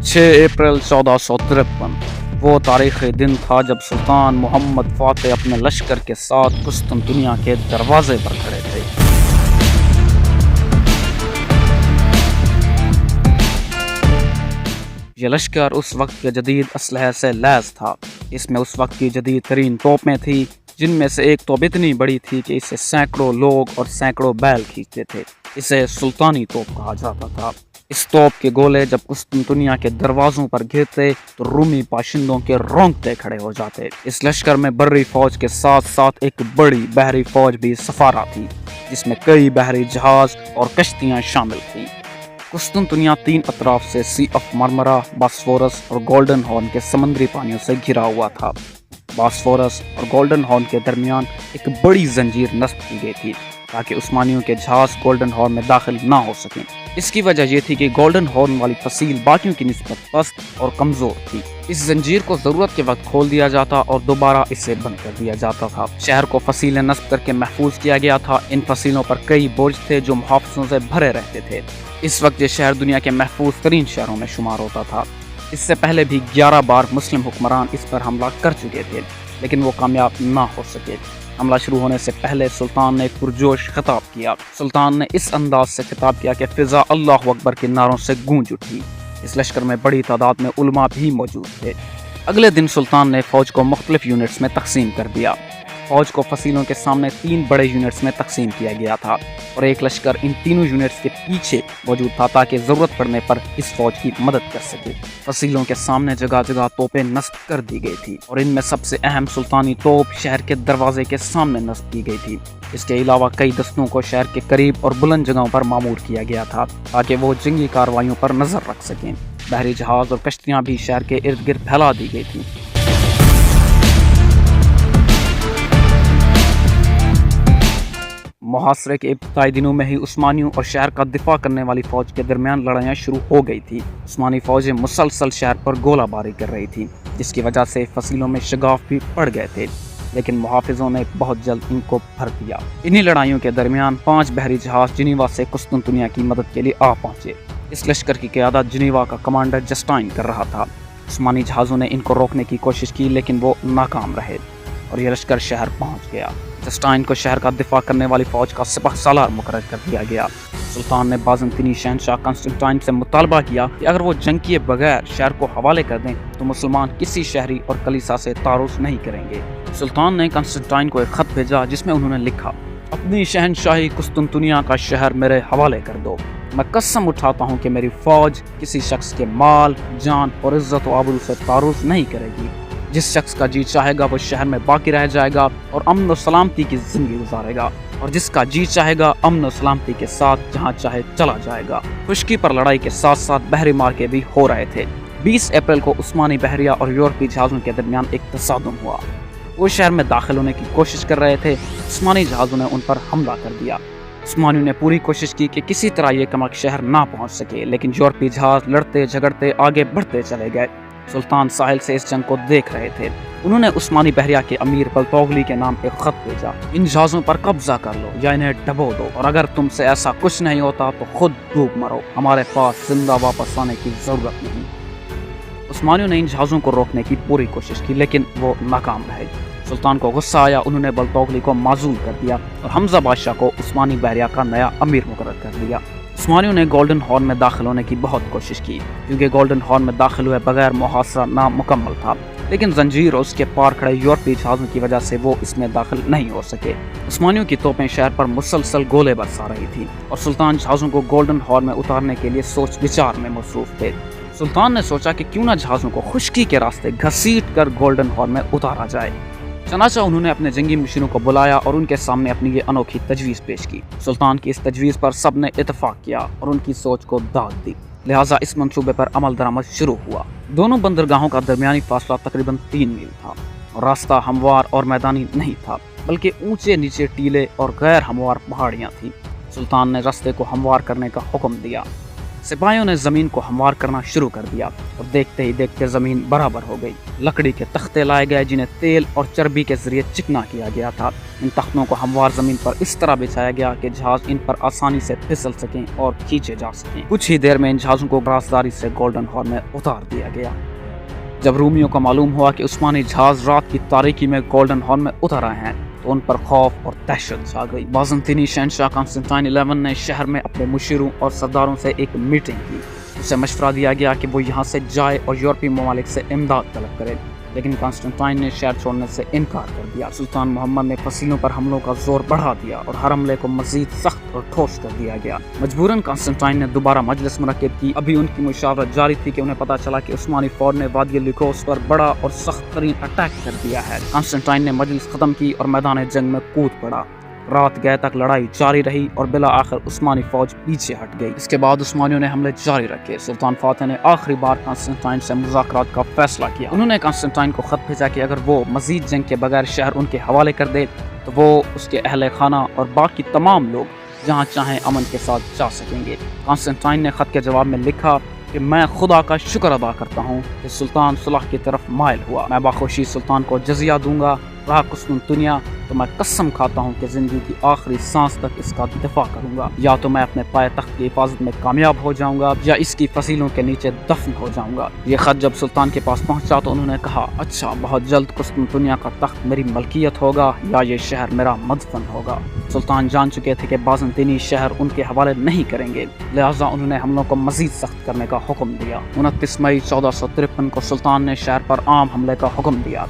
6 अप्रैल 1453 वो तारीख़ी दिन था जब सुल्तान मोहम्मद फ़ातेह अपने लश्कर के साथ कुस्तुनतुनिया के दरवाजे पर खड़े थे। ये लश्कर उस वक्त के जदीद असलहे से लैस था। इसमें उस वक्त की जदीद तरीन तोपें थी, जिनमें से एक तोप इतनी बड़ी थी कि इसे सैकड़ों लोग और सैकड़ों बैल खींचते थे। इसे सुल्तानी तोप कहा जाता था। इस तोप के गोले जब कुस्तुनतुनिया के दरवाजों पर गिरते तो रूमी पाशिंदों के रोंगटे खड़े हो जाते। इस लश्कर में बर्री फौज के साथ साथ एक बड़ी बहरी फौज भी सफारा थी, जिसमें कई बहरी जहाज और कश्तियां शामिल थीं। कुस्तुनतुनिया 3 अतराफ से सी ऑफ मरमरा, बॉस्फोरस और गोल्डन हॉर्न के समुद्री पानियों से घिरा हुआ था। बॉस्फोरस और गोल्डन हॉर्न के दरमियान एक बड़ी जंजीर नस्ब की गई थी ताकि उस्मानियों के जहाज गोल्डन हॉर्न में दाखिल ना हो सकें। इसकी वजह यह थी कि गोल्डन हॉर्न वाली फसील बाकियों की निस्बत पस्त और कमजोर थी। इस जंजीर को जरूरत के वक्त खोल दिया जाता और दोबारा इसे बंद कर दिया जाता था। शहर को फसीलें नस्ब करके महफूज किया गया था। इन फसीलों पर कई बोझ थे जो मुहाफिजों से भरे रहते थे। इस वक्त ये शहर दुनिया के महफूज तरीन शहरों में शुमार होता था। इससे पहले भी 11 बार मुस्लिम हुक्मरान इस पर हमला कर चुके थे, लेकिन वो कामयाब ना हो सके। हमला शुरू होने से पहले सुल्तान ने एक पुरजोश खिताब किया। सुल्तान ने इस अंदाज से खिताब किया कि फिजा अल्लाहु अकबर के नारों से गूंज उठी। इस लश्कर में बड़ी तादाद में उलमा भी मौजूद थे। अगले दिन सुल्तान ने फौज को मुख्तलिफ यूनिट्स में तकसीम कर दिया। फौज को फसीलों के सामने 3 बड़े यूनिट्स में तकसीम किया गया था और एक लश्कर इन तीनों यूनिट्स के पीछे मौजूद था ताकि ज़रूरत पड़ने पर इस फौज की मदद कर सके। फसीलों के सामने जगह जगह तोपें नस्ब कर दी गई थी और इनमें सबसे अहम सुल्तानी तोप शहर के दरवाजे के सामने नस्ब की गई थी। इसके अलावा कई दस्तों को शहर के करीब और बुलंद जगहों पर मामूर किया गया था ताकि वो जंगी कार्रवाइयों पर नजर रख सकें। बहरी जहाज और कश्तियाँ भी शहर के इर्द गिर्द फैला दी गई थी। मुहासरे के इब्तिदाई दिनों में ही उस्मानियों और शहर का दिफा करने वाली फौज के दरमियान लड़ाइयाँ शुरू हो गई थी। उस्मानी फौजें मुसलसल शहर पर गोलाबारी कर रही थी, जिसकी वजह से फसीलों में शगाफ भी पड़ गए थे, लेकिन मुहाफिजों ने बहुत जल्द इनको भर दिया। इन्हीं लड़ाइयों के दरमियान 5 बहरी जहाज जिनीवा से कुस्तुनतुनिया की मदद के लिए आ पहुंचे। इस लश्कर की क़यादत जिनीवा का कमांडर जस्टाइन कर रहा था। उस्मानी जहाज़ों ने इनको रोकने की कोशिश की, लेकिन वो नाकाम रहे और ये लश्कर शहर पहुंच गया। जस्टाइन को शहर का दिफा करने वाली फौज का सिपह सालार मुकर्रर कर दिया गया। सुल्तान ने बाज़ंतीनी शहंशाह कंस्टेंटाइन से मुतालबा किया कि अगर वो जंग किए बगैर शहर को हवाले कर दें तो मुसलमान किसी शहरी और कलीसा से तारुफ नहीं करेंगे। सुल्तान ने कंस्टेंटाइन को एक खत भेजा जिसमें उन्होंने लिखा, अपनी शहंशाही कुस्तुनतुनिया का शहर मेरे हवाले कर दो। मैं कसम उठाता हूँ कि मेरी फौज किसी शख्स के माल, जान और इज्जत व आबरू से तारुफ नहीं करेगी। जिस शख्स का जी चाहेगा वो शहर में बाकी रह जाएगा और अमन और सलामती की जिंदगी गुजारेगा, और जिसका जी चाहेगा अमन और सलामती के साथ जहाँ चाहे चला जाएगा। खुश्की पर लड़ाई के साथ साथ बहरी मार्के भी हो रहे थे। 20 अप्रैल को उस्मानी बहरिया और यूरोपीय जहाज़ों के दरमियान एक तसादुम हुआ। वो शहर में दाखिल होने की कोशिश कर रहे थे। उस्मानी जहाज़ों ने उन पर हमला कर दिया। उस्मानियों ने पूरी कोशिश की कि किसी तरह ये कमक शहर ना पहुँच सके, लेकिन यूरोपीय जहाज़ लड़ते झगड़ते आगे बढ़ते चले गए। सुल्तान साहिल से इस जंग को देख रहे थे। उन्होंने उस्मानी बहरिया के अमीर बलतोगली के नाम एक खत भेजा, इन जहाज़ों पर कब्जा कर लो या इन्हें डबो दो, और अगर तुमसे ऐसा कुछ नहीं होता तो खुद डूब मरो, हमारे पास जिंदा वापस आने की जरूरत नहीं। उस्मानियों ने इन जहाज़ों को रोकने की पूरी कोशिश की, लेकिन वो नाकाम रहे। सुल्तान को गुस्सा आया। उन्होंने बलतोगली को माजूल कर दिया और हमजा बादशाह को उस्मानी बहरिया का नया अमीर मुकर्रर कर दिया। उस्मानियों ने गोल्डन हॉर्न में दाखिल होने की बहुत कोशिश की, क्योंकि गोल्डन हॉर्न में दाखिल हुए बगैर मुहासरा नामुकम्मल था, लेकिन जंजीर और उसके पार खड़े यूरोपीय जहाज़ों की वजह से वो इसमें दाखिल नहीं हो सके। उस्मानियों की तोपें शहर पर मुसलसल गोले बरसा रही थी और सुल्तान जहाज़ों को गोल्डन हॉर्न में उतारने के लिए सोच विचार में मसरूफ थे। सुल्तान ने सोचा कि क्यों न जहाज़ों को खुश्की के रास्ते घसीट कर गोल्डन हॉर्न में उतारा जाए। चनाचा उन्होंने अपने जंगी मुशीरों को बुलाया और उनके सामने अपनी ये अनोखी तजवीज़ पेश की। सुल्तान की इस तजवीज़ पर सब ने इतफाक़ किया और उनकी सोच को दाद दी, लिहाजा इस मंसूबे पर अमल दरामद शुरू हुआ। दोनों बंदरगाहों का दरमियानी फासला तकरीबन 3 मील था और रास्ता हमवार और मैदानी नहीं था, बल्कि ऊंचे नीचे टीले और गैर हमवार पहाड़ियाँ थीं। सुल्तान ने रास्ते को हमवार करने का हुक्म दिया। सिपाहियों ने ज़मीन को हमवार करना शुरू कर दिया और देखते ही देखते ज़मीन बराबर हो गई। लकड़ी के तख्ते लाए गए जिन्हें तेल और चर्बी के जरिए चिकना किया गया था। इन तख्तों को हमवार ज़मीन पर इस तरह बिछाया गया कि जहाज इन पर आसानी से फिसल सकें और खींचे जा सकें। कुछ ही देर में इन जहाज़ों को राजदारी से गोल्डन हॉर्न में उतार दिया गया। जब रूमियों को मालूम हुआ कि उस्मानी जहाज रात की तारीकी में गोल्डन हॉर्न में उतर आए हैं तो उन पर खौफ और दहशत छा गई। बाज़ंतीनी शहंशाह कॉन्स्टेंटाइन 11 ने शहर में अपने मुशीरों और सरदारों से एक मीटिंग की। उसे मशवरा दिया गया कि वो यहाँ से जाए और यूरोपीय ममालिक से इमदाद तलब करे, लेकिन कॉन्स्टेंटाइन ने शहर छोड़ने से इनकार कर दिया। सुल्तान मोहम्मद ने फसीलों पर हमलों का जोर बढ़ा दिया और हर हमले को मजीद सख्त और ठोस कर दिया गया। मजबूरन कॉन्स्टेंटाइन ने दोबारा मजलिस मुनक्किद की। अभी उनकी मुशावरत जारी थी कि उन्हें पता चला कि उस्मानी फौज ने वादी लिकोस पर बड़ा और सख्त तरीन अटैक कर दिया है। कॉन्स्टेंटाइन ने मजलिस खत्म की और मैदान जंग में कूद पड़ा। रात गए तक लड़ाई जारी रही और बिला आखिर उस्मानी फौज पीछे हट गई। इसके बाद उस्मानियों ने हमले जारी रखे। सुल्तान फातिह ने आखिरी बार कॉन्स्टेंटाइन से मुज़ाकरात का फैसला किया। उन्होंने कॉन्स्टेंटाइन को खत भेजा कि अगर वो मजीद जंग के बगैर शहर उनके हवाले कर दे तो वो, उसके अहले खाना और बाकी तमाम लोग जहाँ चाहें अमन के साथ जा सकेंगे। कॉन्स्टेंटाइन ने खत के जवाब में लिखा कि मैं खुदा का शुक्र अदा करता हूँ कि सुल्तान सुलह की तरफ माइल हुआ। मैं बाखुशी सुल्तान को जजिया दूंगा। रहा कुस्म दुनिया तो मैं कसम खाता हूँ कि ज़िंदगी की आखिरी सांस तक इसका दिफा करूँगा। या तो मैं अपने पाए तख्त की हिफाजत में कामयाब हो जाऊँगा या इसकी फसीलों के नीचे दफन हो जाऊँगा। ये ख़त जब सुल्तान के पास पहुँचा तो उन्होंने कहा, अच्छा, बहुत जल्द कुस्म दुनिया का तख्त मेरी मलकियत होगा या ये शहर मेरा मदफन होगा। सुल्तान जान चुके थे कि बाज़ंतीनी शहर उनके हवाले नहीं करेंगे, लिहाजा उन्होंने हमलों को मजीद सख्त करने का हुक्म दिया। 29 मई 1453 को सुल्तान ने शहर पर आम हमले का हुक्म दिया।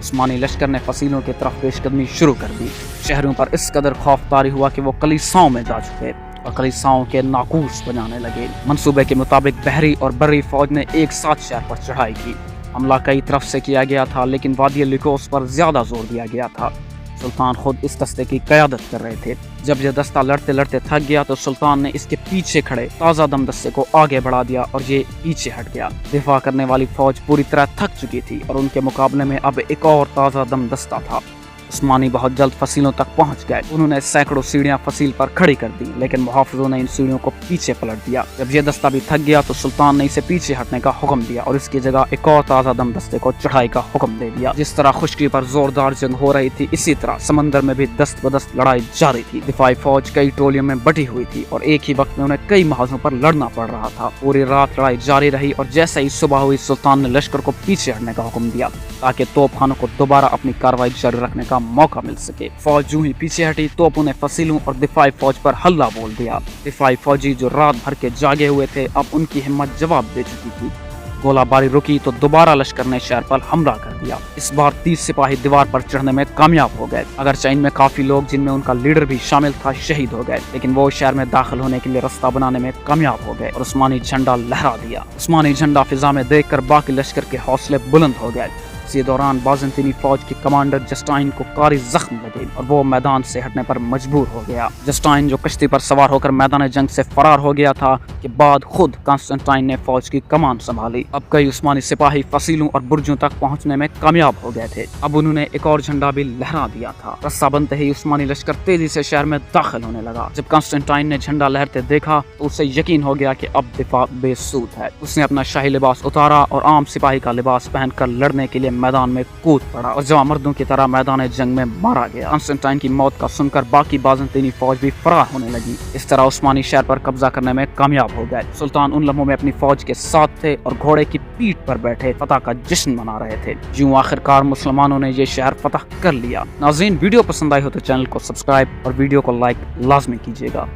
उस्मानी लश्कर ने फसीलों की तरफ पेशकदमी शुरू कर दी। शहरों पर इस कदर खौफ तारी हुआ कि वो कलीसाओं में जा चुके और कलीसाओं के नाकूस बजाने लगे। मंसूबे के मुताबिक बहरी और बर्री फौज ने एक साथ शहर पर चढ़ाई की। हमला कई तरफ से किया गया था, लेकिन वादी लिकोस पर ज्यादा जोर दिया गया था। सुल्तान खुद इस दस्ते की क़यादत कर रहे थे। जब यह दस्ता लड़ते लड़ते थक गया तो सुल्तान ने इसके पीछे खड़े ताज़ा दम दस्ते को आगे बढ़ा दिया और ये पीछे हट गया। दिफा करने वाली फौज पूरी तरह थक चुकी थी और उनके मुकाबले में अब एक और ताज़ा दम दस्ता था। उस्मानी बहुत जल्द फसीलों तक पहुंच गए। उन्होंने सैकड़ों सीढ़ियां फसील पर खड़ी कर दी, लेकिन मुहाफिजों ने इन सीढ़ियों को पीछे पलट दिया। जब यह दस्ता भी थक गया तो सुल्तान ने इसे पीछे हटने का हुक्म दिया और इसकी जगह एक और ताज़ा दम दस्ते को चढ़ाई का हुक्म दे दिया। जिस तरह खुश्की पर जोरदार जंग हो रही थी, इसी तरह समंदर में भी दस्त बदस्त लड़ाई जारी थी। दिफाई फौज कई टोलियों में बटी हुई थी और एक ही वक्त में उन्हें कई महाजों पर लड़ना पड़ रहा था। पूरी रात लड़ाई जारी रही और जैसे ही सुबह हुई सुल्तान ने लश्कर को पीछे हटने का हुक्म दिया ताकि तोपखानों को दोबारा अपनी कार्रवाई जारी रखने का मौका मिल सके। फौज जो ही पीछे हटी, तोपों ने फसीलों और दिफाई फौज पर हल्ला बोल दिया। दिफाई फौजी जो रात भर के जागे हुए थे, अब उनकी हिम्मत जवाब दे चुकी थी। गोलाबारी रुकी तो दोबारा लश्कर ने शहर पर हमला कर दिया। इस बार 30 सिपाही दीवार पर चढ़ने में कामयाब हो गए। अगरचे इनमें काफी लोग, जिनमें उनका लीडर भी शामिल था, शहीद हो गए, लेकिन वो शहर में दाखिल होने के लिए रास्ता बनाने में कामयाब हो गए और उस्मानी झंडा लहरा दिया। उस्मानी झंडा फिजा में देखकर बाकी लश्कर के हौसले बुलंद हो गए। इसी दौरान बाज़ंतीनी फौज के कमांडर जस्टाइन को कारी जख्म लगे और वो मैदान से हटने पर मजबूर हो गया। जस्टाइन जो कश्ती पर सवार होकर मैदान जंग से फरार हो गया था के बाद खुद कॉन्स्टेंटाइन ने फौज की कमान संभाली। अब कई उस्मानी सिपाही फसीलों और बुर्जों तक पहुंचने में कामयाब हो गए थे। अब उन्होंने एक और झंडा भी लहरा दिया था। रस्सा बनते ही उस्मानी लश्कर तेजी से शहर में दाखिल होने लगा। जब कॉन्स्टेंटाइन ने झंडा लहरते देखा तो उसे यकीन हो गया कि अब दिफा बेसूद है। उसने अपना शाही लिबास उतारा और आम सिपाही का लिबास पहनकर लड़ने के लिए मैदान में कूद पड़ा और जवां मर्दों की तरह मैदान जंग में मारा गया। कॉन्स्टेंटाइन की मौत का सुनकर बाकी बाज़ंतीनी फौज भी फरार होने लगी। इस तरह उस्मानी शहर पर कब्जा करने में कामयाब हो गए। सुल्तान उन लम्हों में अपनी फौज के साथ थे और घोड़े की पीठ पर बैठे फतह का जश्न मना रहे थे। यूं आखिरकार मुसलमानों ने ये शहर फतह कर लिया। नाज़रीन, वीडियो पसंद आई हो तो चैनल को सब्सक्राइब और वीडियो को लाइक लाजमी कीजिएगा।